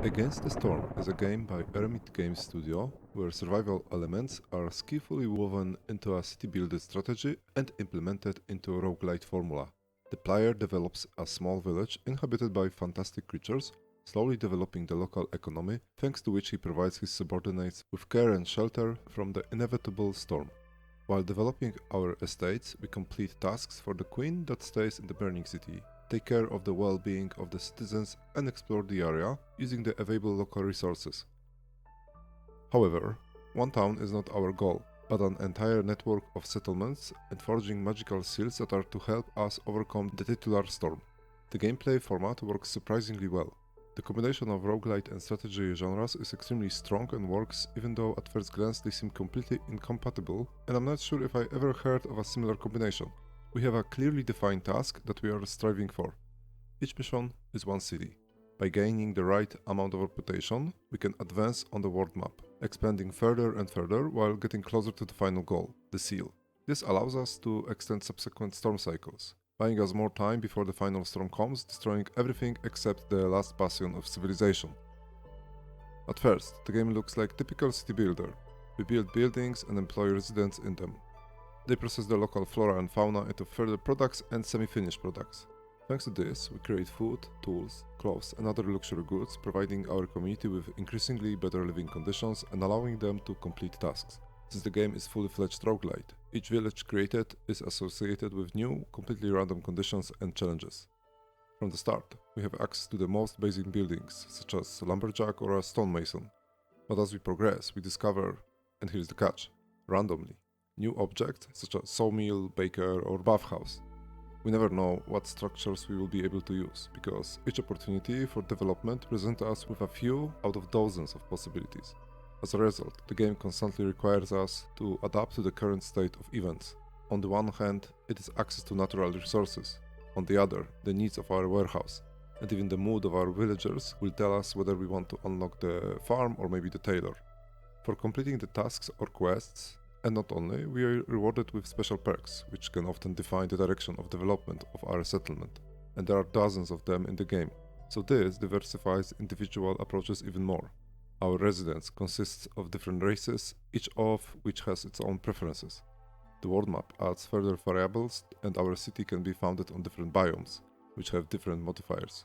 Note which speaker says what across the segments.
Speaker 1: Against the Storm is a game by Eremit Games Studio where survival elements are skillfully woven into a city-building strategy and implemented into a roguelite formula. The player develops a small village inhabited by fantastic creatures, slowly developing the local economy, thanks to which he provides his subordinates with care and shelter from the inevitable storm. While developing our estates, we complete tasks for the queen that stays in the burning city, take care of the well-being of the citizens and explore the area using the available local resources. However, one town is not our goal, but an entire network of settlements and forging magical seals that are to help us overcome the titular storm. The gameplay format works surprisingly well. The combination of roguelite and strategy genres is extremely strong and works even though at first glance they seem completely incompatible, and I'm not sure if I ever heard of a similar combination. We have a clearly defined task that we are striving for. Each mission is one city. By gaining the right amount of reputation, we can advance on the world map, expanding further and further while getting closer to the final goal, the seal. This allows us to extend subsequent storm cycles, buying us more time before the final storm comes, destroying everything except the last bastion of civilization. At first, the game looks like typical city builder. We build buildings and employ residents in them. They process the local flora and fauna into further products and semi-finished products. Thanks to this, we create food, tools, clothes and other luxury goods, providing our community with increasingly better living conditions and allowing them to complete tasks. Since the game is fully fledged roguelite, each village created is associated with new, completely random conditions and challenges. From the start, we have access to the most basic buildings, such as a lumberjack or a stonemason. But as we progress, we discover, and here's the catch, randomly, new objects such as sawmill, baker or bathhouse. We never know what structures we will be able to use, because each opportunity for development presents us with a few out of dozens of possibilities. As a result, the game constantly requires us to adapt to the current state of events. On the one hand, it is access to natural resources. On the other, the needs of our warehouse. And even the mood of our villagers will tell us whether we want to unlock the farm or maybe the tailor. For completing the tasks or quests, and not only, we are rewarded with special perks, which can often define the direction of development of our settlement. And there are dozens of them in the game, so this diversifies individual approaches even more. Our residents consist of different races, each of which has its own preferences. The world map adds further variables, and our city can be founded on different biomes, which have different modifiers.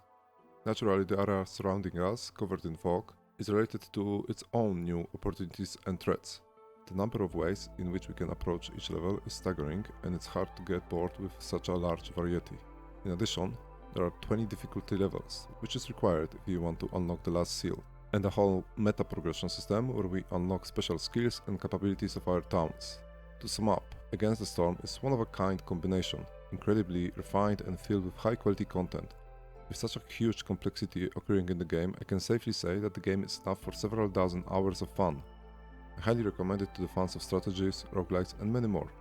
Speaker 1: Naturally, the area surrounding us, covered in fog, is related to its own new opportunities and threats. The number of ways in which we can approach each level is staggering, and it's hard to get bored with such a large variety. In addition, there are 20 difficulty levels, which is required if you want to unlock the last seal, and a whole meta progression system where we unlock special skills and capabilities of our towns. To sum up, Against the Storm is one-of-a-kind combination, incredibly refined and filled with high-quality content. With such a huge complexity occurring in the game, I can safely say that the game is enough for several dozen hours of fun. I highly recommend it to the fans of strategies, roguelikes and many more.